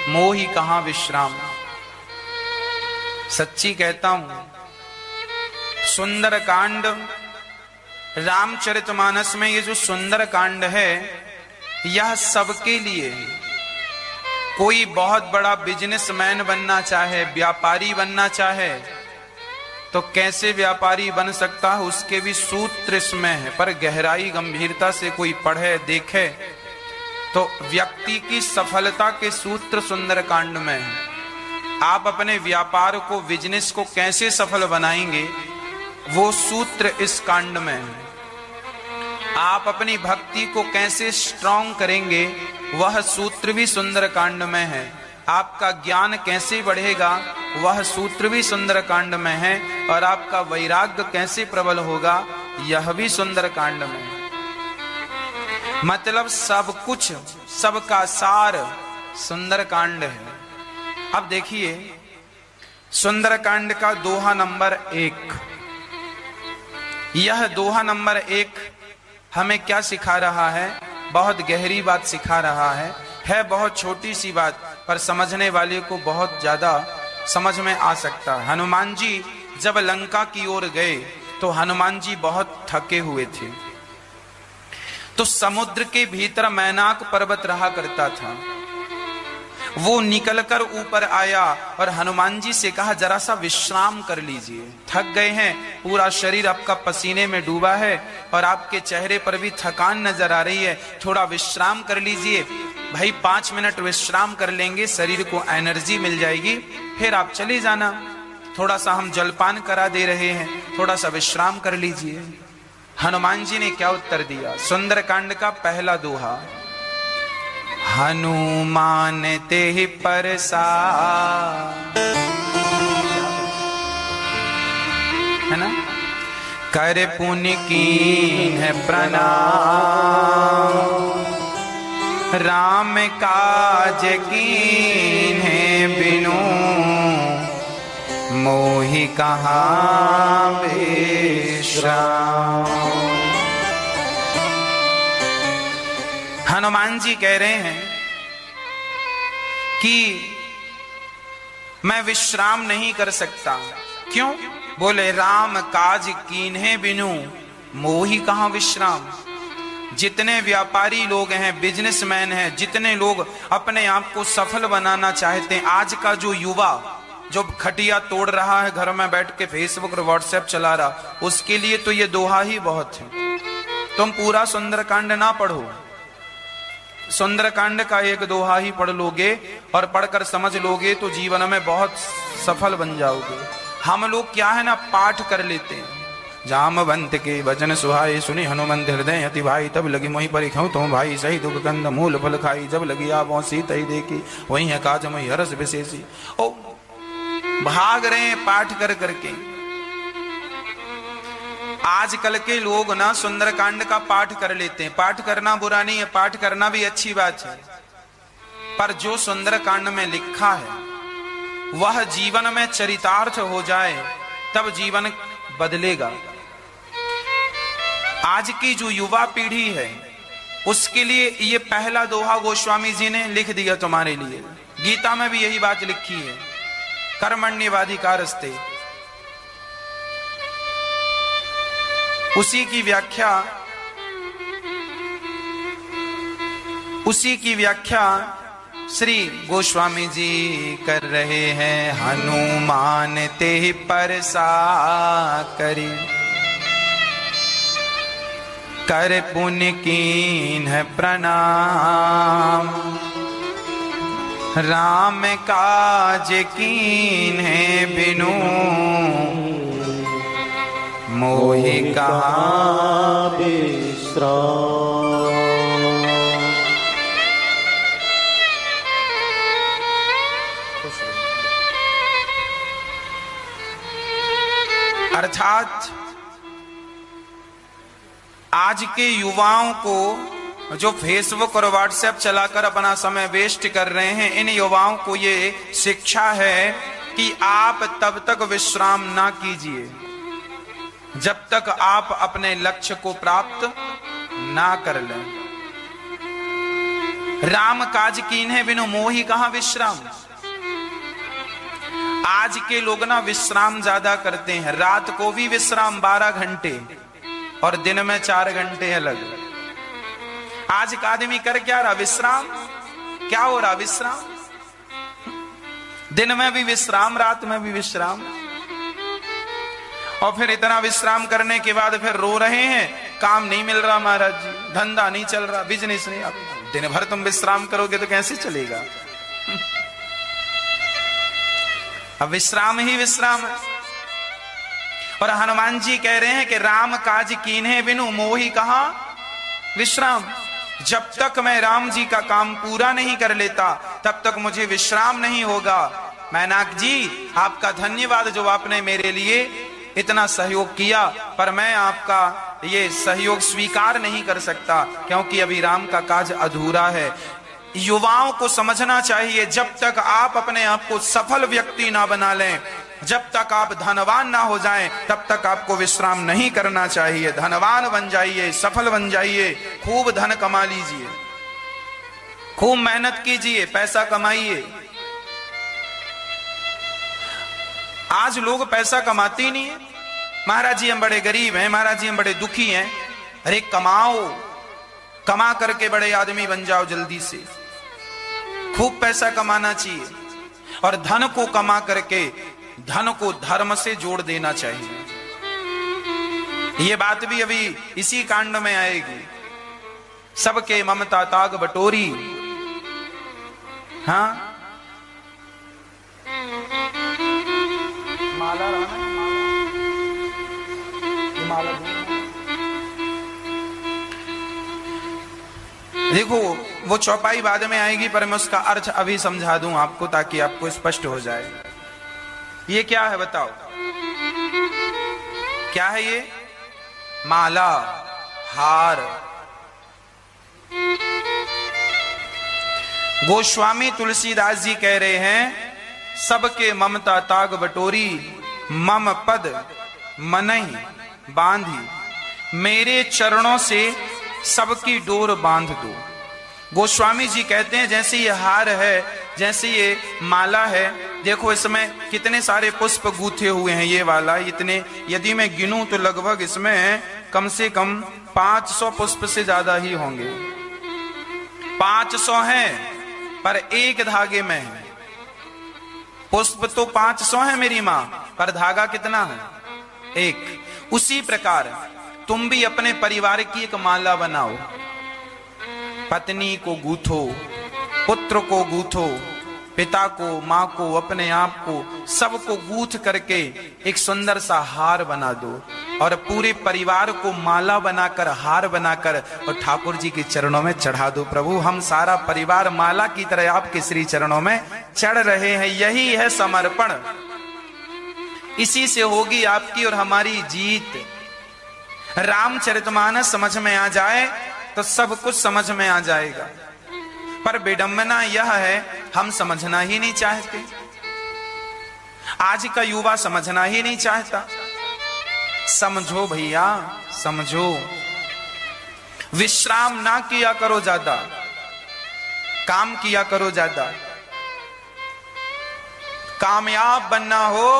मोहि कहाँ विश्राम। सच्ची कहता हूं, सुंदर कांड रामचरितमानस में ये जो सुंदर कांड है यह सबके लिए। कोई बहुत बड़ा बिजनेसमैन बनना चाहे, व्यापारी बनना चाहे तो कैसे व्यापारी बन सकता है उसके भी सूत्र इसमें है, पर गहराई गंभीरता से कोई पढ़े देखे तो व्यक्ति की सफलता के सूत्र सुंदरकांड में है। आप अपने व्यापार को, बिजनेस को कैसे सफल बनाएंगे वो सूत्र इस कांड में है। आप अपनी भक्ति को कैसे स्ट्रॉन्ग करेंगे वह सूत्र भी सुंदरकांड में है। आपका ज्ञान कैसे बढ़ेगा वह सूत्र भी सुंदरकांड में है। और आपका वैराग्य कैसे प्रबल होगा यह भी सुंदरकांड में है। मतलब सब कुछ, सबका सार सुंदरकांड है। अब देखिए सुंदरकांड का दोहा नंबर 1। यह दोहा नंबर 1 हमें क्या सिखा रहा है? बहुत गहरी बात सिखा रहा है बहुत छोटी सी बात, पर समझने वाले को बहुत ज्यादा समझ में आ सकता है। हनुमान जी जब लंका की ओर गए तो हनुमान जी बहुत थके हुए थे। तो समुद्र के भीतर मैनाक पर्वत रहा करता था। वो निकलकर ऊपर आया और हनुमान जी से कहा जरा सा विश्राम कर लीजिए, थक गए हैं, पूरा शरीर आपका पसीने में डूबा है और आपके चेहरे पर भी थकान नजर आ रही है, थोड़ा विश्राम कर लीजिए। भाई 5 मिनट विश्राम कर लेंगे, शरीर को एनर्जी मिल जाएगी, फिर आप चले जाना। थोड़ा सा हम जलपान करा दे रहे हैं, थोड़ा सा विश्राम कर लीजिए। हनुमान जी ने क्या उत्तर दिया? सुंदरकांड का पहला दोहा, हनुमान तेहि परसा, है ना, कर पुण्य कीन्ह प्रणाम, राम काज कीन्ह बिनु, मोहि कहाँ विश्राम। हनुमान जी कह रहे हैं कि मैं विश्राम नहीं कर सकता। क्यों? बोले राम काज कीन्हे बिनु, मोहि कहाँ विश्राम। जितने व्यापारी लोग हैं, बिजनेसमैन हैं, जितने लोग अपने आप को सफल बनाना चाहते हैं, आज का जो युवा जो खटिया तोड़ रहा है, घर में बैठ के फेसबुक और व्हाट्सएप चला रहा, उसके लिए तो ये दोहा ही बहुत है। तुम पूरा सुंदरकांड ना पढ़ो, सुंदरकांड का एक दोहा ही पढ़ लोगे और पढ़कर समझ लोगे तो जीवन में बहुत सफल बन जाओगे। हम लोग क्या है ना, पाठ कर लेते हैं। जामवंत के वचन सुहाए, सुनि हनुमंत हृदय अति भाई, तब लगी मोहि परिखऊँ तो भाई, सही दुख कंद मूल फल खाई, जब लगी आवों सीत ही देखी, वही है काज मोहि हरस विशेषी। ओ भाग रहे हैं पाठ कर करके। आजकल के लोग ना सुंदरकांड का पाठ कर लेते हैं। पाठ करना बुरा नहीं है, पाठ करना भी अच्छी बात है, पर जो सुंदरकांड में लिखा है वह जीवन में चरितार्थ हो जाए तब जीवन बदलेगा। आज की जो युवा पीढ़ी है उसके लिए ये पहला दोहा गोस्वामी जी ने लिख दिया तुम्हारे लिए। गीता में भी यही बात लिखी है, कर्मण्येवाधिकारस्ते। उसी की व्याख्या श्री गोस्वामी जी कर रहे हैं। हनुमान तेहि परसा करी, कर पुण्य कीन्ह प्रणाम, राम काज कीन्ह बिनु, मोहि कहाँ विश्राम। अर्थात आज के युवाओं को जो फेसबुक और व्हाट्सएप चलाकर अपना समय वेस्ट कर रहे हैं, इन युवाओं को ये शिक्षा है कि आप तब तक विश्राम ना कीजिए जब तक आप अपने लक्ष्य को प्राप्त ना कर लें। राम काज कीन्हे बिनु मोहि कहां विश्राम। आज के लोग ना विश्राम ज्यादा करते हैं, रात को भी विश्राम 12 घंटे और दिन में 4 घंटे अलग। आज का आदमी कर क्या रहा? विश्राम। क्या हो रहा? विश्राम। दिन में भी विश्राम, रात में भी विश्राम, और फिर इतना विश्राम करने के बाद फिर रो रहे हैं, काम नहीं मिल रहा महाराज जी, धंधा नहीं चल रहा, बिजनेस नहीं। आप दिन भर तुम विश्राम करोगे तो कैसे चलेगा? अब विश्राम ही विश्राम है। और हनुमान जी कह रहे हैं कि राम काज कीन्हे बिनु मोहि कहां विश्राम। जब तक मैं राम जी का काम पूरा नहीं कर लेता तब तक मुझे विश्राम नहीं होगा। मैनाक जी आपका धन्यवाद जो आपने मेरे लिए इतना सहयोग किया, पर मैं आपका ये सहयोग स्वीकार नहीं कर सकता क्योंकि अभी राम का काज अधूरा है। युवाओं को समझना चाहिए, जब तक आप अपने आप को सफल व्यक्ति ना बना लें, जब तक आप धनवान ना हो जाएं, तब तक आपको विश्राम नहीं करना चाहिए। धनवान बन जाइए, सफल बन जाइए, खूब धन कमा लीजिए, खूब मेहनत कीजिए, पैसा कमाइए। आज लोग पैसा कमाते ही नहीं है। महाराज जी हम बड़े गरीब हैं, महाराज जी हम बड़े दुखी हैं। अरे कमाओ, कमा करके बड़े आदमी बन जाओ जल्दी से। खूब पैसा कमाना चाहिए और धन को कमा करके धन को धर्म से जोड़ देना चाहिए। ये बात भी अभी इसी कांड में आएगी। सबके ममता ताग बटोरी। हाँ माला रहना, माला देखो, वो चौपाई बाद में आएगी पर मैं उसका अर्थ अभी समझा दूं आपको ताकि आपको स्पष्ट हो जाए। ये क्या है बताओ? क्या है ये? माला, हार। गोस्वामी तुलसीदास जी कह रहे हैं, सबके ममता ताग बटोरी, मम पद मनहि बांधी, मेरे चरणों से सबकी डोर बांध दो। गोस्वामी जी कहते हैं जैसे ये हार है, जैसे ये माला है, देखो इसमें कितने सारे पुष्प गूथे हुए हैं। ये वाला इतने, यदि मैं गिनूं तो लगभग इसमें कम से कम 500 पुष्प से ज्यादा ही होंगे। 500 हैं पर एक धागे में है। पुष्प तो 500 है मेरी मां, पर धागा कितना है? एक। उसी प्रकार तुम भी अपने परिवार की एक माला बनाओ। पत्नी को गूथो, पुत्र को गूथो, पिता को, माँ को, अपने आप को, सबको गूथ करके एक सुंदर सा हार बना दो और पूरे परिवार को माला बनाकर, हार बनाकर और ठाकुर जी के चरणों में चढ़ा दो। प्रभु हम सारा परिवार माला की तरह आपके श्री चरणों में चढ़ रहे हैं। यही है समर्पण। इसी से होगी आपकी और हमारी जीत। रामचरितमानस समझ में आ जाए तो सब कुछ समझ में आ जाएगा, पर विडंबना यह है हम समझना ही नहीं चाहते। आज का युवा समझना ही नहीं चाहता। समझो भैया, समझो। विश्राम ना किया करो ज्यादा, काम किया करो ज्यादा। कामयाब बनना हो,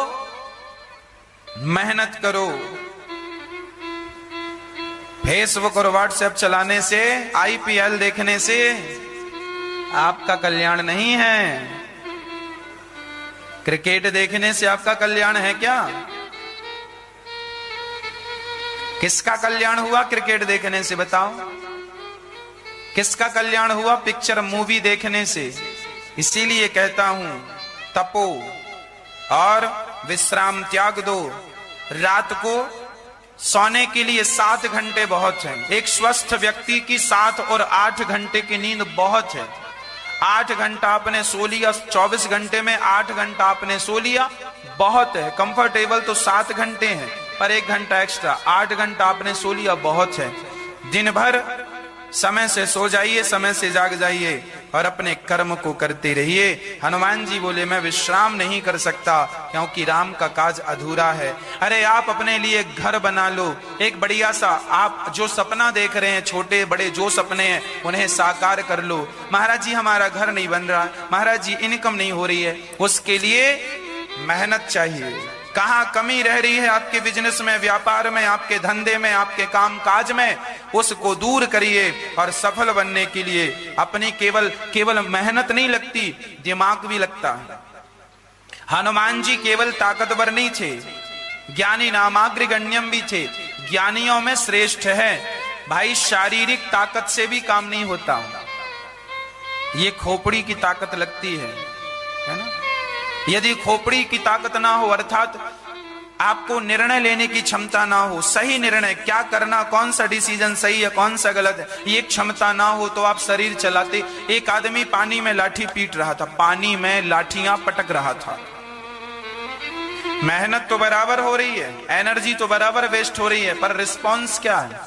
मेहनत करो। फेसबुक और व्हाट्सएप चलाने से, आईपीएल देखने से आपका कल्याण नहीं है। क्रिकेट देखने से आपका कल्याण है क्या? किसका कल्याण हुआ क्रिकेट देखने से बताओ? किसका कल्याण हुआ पिक्चर मूवी देखने से? इसीलिए कहता हूं तपो और विश्राम त्याग दो। रात को सोने के लिए 7 घंटे बहुत है। एक स्वस्थ व्यक्ति की 7 और 8 घंटे की नींद बहुत है। 8 घंटा आपने सो लिया, 24 घंटे में 8 घंटा आपने सो लिया, बहुत है। कंफर्टेबल तो 7 घंटे हैं, पर 1 घंटा एक्स्ट्रा, 8 घंटा आपने सो लिया, बहुत है। दिन भर समय से सो जाइए, समय से जाग जाइए और अपने कर्म को करते रहिए। हनुमान जी बोले मैं विश्राम नहीं कर सकता क्योंकि राम का काज अधूरा है। अरे आप अपने लिए घर बना लो, एक बढ़िया सा, आप जो सपना देख रहे हैं, छोटे बड़े जो सपने हैं उन्हें साकार कर लो। महाराज जी हमारा घर नहीं बन रहा, महाराज जी इनकम नहीं हो रही है, उसके लिए मेहनत चाहिए। कहां कमी रह रही है आपके बिजनेस में, व्यापार में, आपके धंधे में, आपके काम काज में, उसको दूर करिए। और सफल बनने के लिए अपनी केवल मेहनत नहीं लगती, दिमाग भी लगता है। हनुमान जी केवल ताकतवर नहीं थे, ज्ञानी नामाग्रगण्यम भी थे, ज्ञानियों में श्रेष्ठ है। भाई शारीरिक ताकत से भी काम नहीं होता, ये खोपड़ी की ताकत लगती है ना। यदि खोपड़ी की ताकत ना हो, अर्थात आपको निर्णय लेने की क्षमता ना हो, सही निर्णय क्या करना, कौन सा डिसीजन सही है कौन सा गलत है, ये क्षमता ना हो तो आप शरीर चलाते। एक आदमी पानी में लाठी पीट रहा था, पानी में लाठियां पटक रहा था, मेहनत तो बराबर हो रही है, एनर्जी तो बराबर वेस्ट हो रही है, पर रिस्पॉन्स क्या है,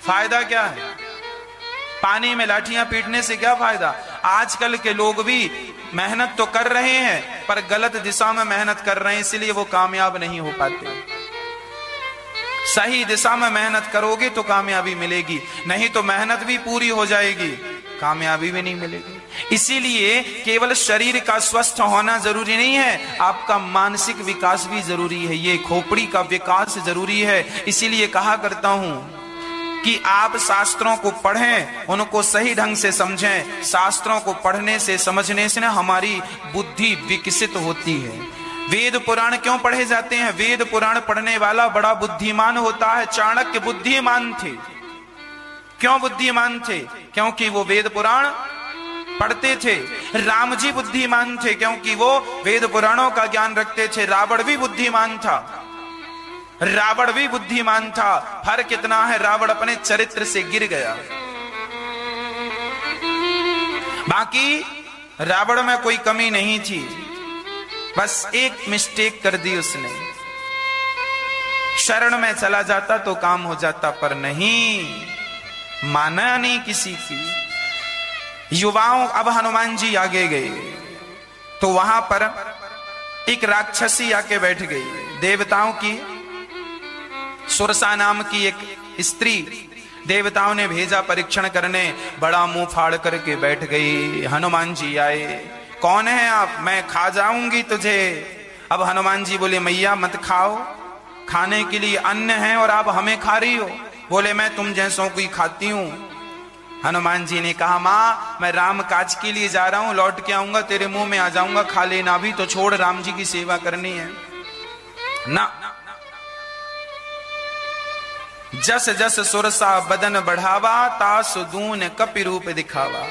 फायदा क्या है? पानी में लाठियां पीटने से क्या फायदा? आजकल के लोग भी मेहनत तो कर रहे हैं पर गलत दिशा में मेहनत कर रहे हैं, इसलिए वो कामयाब नहीं हो पाते। सही दिशा में मेहनत करोगे तो कामयाबी मिलेगी, नहीं तो मेहनत भी पूरी हो जाएगी, कामयाबी भी नहीं मिलेगी। इसीलिए केवल शरीर का स्वस्थ होना जरूरी नहीं है, आपका मानसिक विकास भी जरूरी है, ये खोपड़ी का विकास जरूरी है। इसीलिए कहा करता हूं कि आप शास्त्रों को पढ़ें, उनको सही ढंग से समझें। शास्त्रों को पढ़ने से समझने से ना हमारी बुद्धि विकसित होती है। वेद पुराण क्यों पढ़े जाते हैं? वेद पुराण पढ़ने वाला बड़ा बुद्धिमान होता है। चाणक्य बुद्धिमान थे। क्यों बुद्धिमान थे? क्योंकि वो वेद पुराण पढ़ते थे। राम जी बुद्धिमान थे क्योंकि वो वेद पुराणों का ज्ञान रखते थे। रावण भी बुद्धिमान था, रावण भी बुद्धिमान था। फर्क कितना है, रावण अपने चरित्र से गिर गया, बाकी रावण में कोई कमी नहीं थी, बस एक मिस्टेक कर दी उसने। शरण में चला जाता तो काम हो जाता, पर नहीं माना नहीं किसी की। युवाओं, अब हनुमान जी आगे गए तो वहां पर एक राक्षसी आके बैठ गई, देवताओं की सुरसा नाम की एक स्त्री। देवताओं ने भेजा परीक्षण करने, बड़ा मुंह फाड़ करके बैठ गई। हनुमान जी आए, कौन है आप? मैं खा जाऊंगी तुझे। अब हनुमान जी बोले मैया मत खाओ, खाने के लिए अन्न है और आप हमें खा रही हो। बोले मैं तुम जैसों को ही खाती हूं। हनुमान जी ने कहा मां मैं राम काज के लिए जा रहा हूं, लौट के आऊंगा तेरे मुंह में आ जाऊंगा, खा लेना भी तो छोड़, राम जी की सेवा करनी है ना। जस जस सुरसा बदन बढ़ावा, तास दून कपि रूप दिखावा।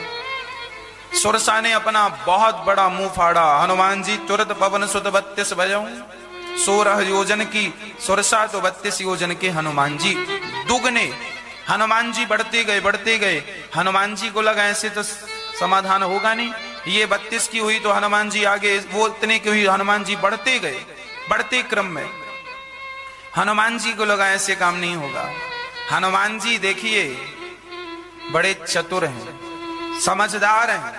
सुरसा ने अपना बहुत बड़ा मुंह फाड़ा। हनुमान जी तुरंत पवन सुत 32 भजऊं। 16 योजन की सुरसा तो 32 योजन के हनुमान जी, दुगने। हनुमान जी बढ़ते गए बढ़ते गए। हनुमान जी को लगा ऐसे तो समाधान होगा नहीं, ये 32 की हुई तो हनुमान जी आगे, वो इतने की हुई। हनुमान जी बढ़ते गए, बढ़ते क्रम में हनुमान जी को लगा ऐसे काम नहीं होगा। हनुमान जी देखिए बड़े चतुर हैं, समझदार हैं,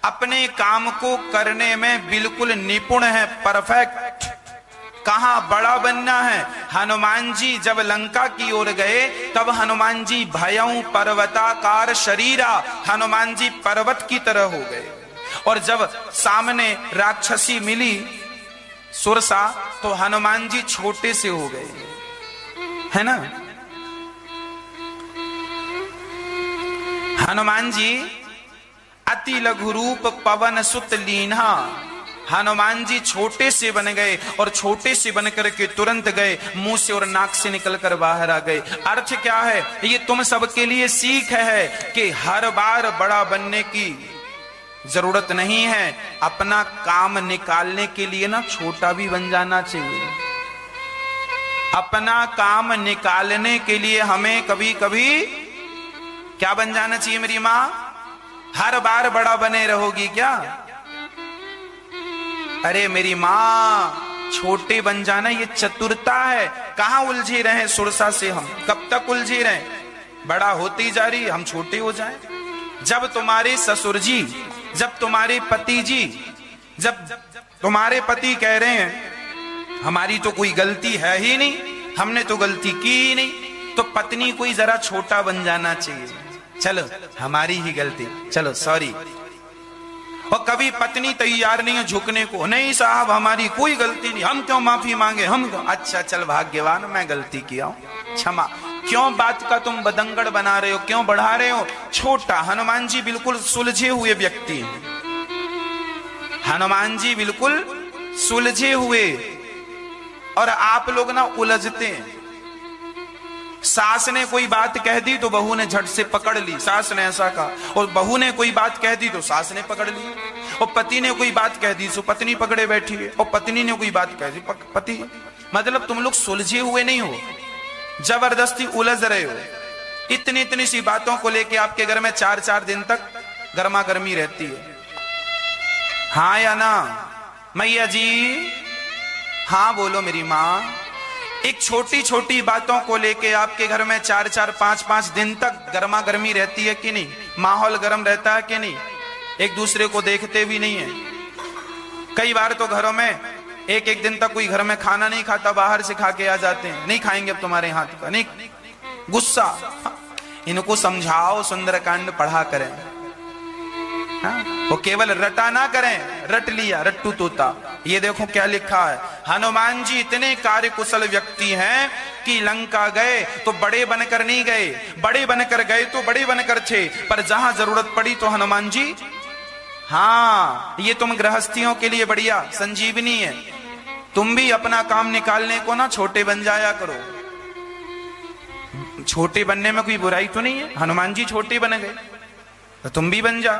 अपने काम को करने में बिल्कुल निपुण है, परफेक्ट। कहां बड़ा बनना है। हनुमान जी जब लंका की ओर गए तब हनुमान जी भयं पर्वताकार शरीरा, हनुमान जी पर्वत की तरह हो गए। और जब सामने राक्षसी मिली सुरसा तो हनुमान जी छोटे से हो गए, है ना। हनुमान जी अति लघु रूप पवन सुत लीन्हा, हनुमान जी छोटे से बन गए और छोटे से बनकर के तुरंत गए, मुंह से और नाक से निकलकर बाहर आ गए। अर्थ क्या है? ये तुम सबके लिए सीख है कि हर बार बड़ा बनने की जरूरत नहीं है। अपना काम निकालने के लिए ना छोटा भी बन जाना चाहिए। अपना काम निकालने के लिए हमें कभी कभी क्या बन जाना चाहिए मेरी मां? हर बार बड़ा बने रहोगी क्या? अरे मेरी मां छोटे बन जाना ये चतुरता है। कहां उलझे रहे सुरसा से हम, कब तक उलझे रहे? बड़ा होती जा रही, हम छोटे हो जाएं। जब तुम्हारे ससुर जी, जब तुम्हारे पति जी, जब तुम्हारे पति कह रहे हैं हमारी तो कोई गलती है ही नहीं, हमने तो गलती की ही नहीं, तो पत्नी कोई जरा छोटा बन जाना चाहिए, चलो हमारी ही गलती, चलो सॉरी। और कभी पत्नी तैयार नहीं है झुकने को, नहीं साहब हमारी कोई गलती नहीं, हम क्यों माफी मांगे, हम क्यों, अच्छा चल भाग्यवान मैं गलती किया हूं, क्षमा। क्यों बात का तुम बदंगड़ बना रहे हो, क्यों बढ़ा रहे हो? छोटा, हनुमान जी बिल्कुल सुलझे हुए व्यक्ति हैं, हनुमान जी बिल्कुल सुलझे हुए, और आप लोग ना उलझते हैं। सास ने कोई बात कह दी तो बहू ने झट से पकड़ ली, सास ने ऐसा कहा, और बहू ने कोई बात कह दी तो सास ने पकड़ ली, और पति ने कोई बात कह दी तो पत्नी पकड़े बैठी है, और पत्नी ने कोई बात कह दी पति। मतलब तुम लोग सुलझे हुए नहीं हो, जबरदस्ती उलझ रहे हो। इतनी इतनी सी बातों को लेके आपके घर में 4-4 दिन तक गर्मा गर्मी रहती है। हाँ या ना मैया जी? हाँ बोलो मेरी माँ। एक छोटी छोटी बातों को लेके आपके घर में 4-4, 5-5 दिन तक गर्मा गर्मी रहती है कि नहीं? माहौल गर्म रहता है कि नहीं? एक दूसरे को देखते भी नहीं है। कई बार तो घरों में एक दिन तक कोई घर में खाना नहीं खाता, बाहर से खा के आ जाते हैं, नहीं खाएंगे अब तुम्हारे हाथ का, नहीं, गुस्सा। इनको समझाओ सुंदरकांड पढ़ा करें, वो केवल रटा ना करें, रट लिया रट्टू तोता। ये देखो क्या लिखा है, हनुमान जी इतने कार्य कुशल व्यक्ति हैं कि लंका गए तो बड़े बनकर नहीं गए, बड़े बनकर गए तो बड़े बनकर थे, पर जहां जरूरत पड़ी तो हनुमान जी, हाँ ये तुम गृहस्थियों के लिए बढ़िया संजीवनी है। तुम भी अपना काम निकालने को ना छोटे बन जाया करो। छोटे बनने में कोई बुराई तो नहीं है, हनुमान जी छोटे बन गए तो तुम भी बन जा।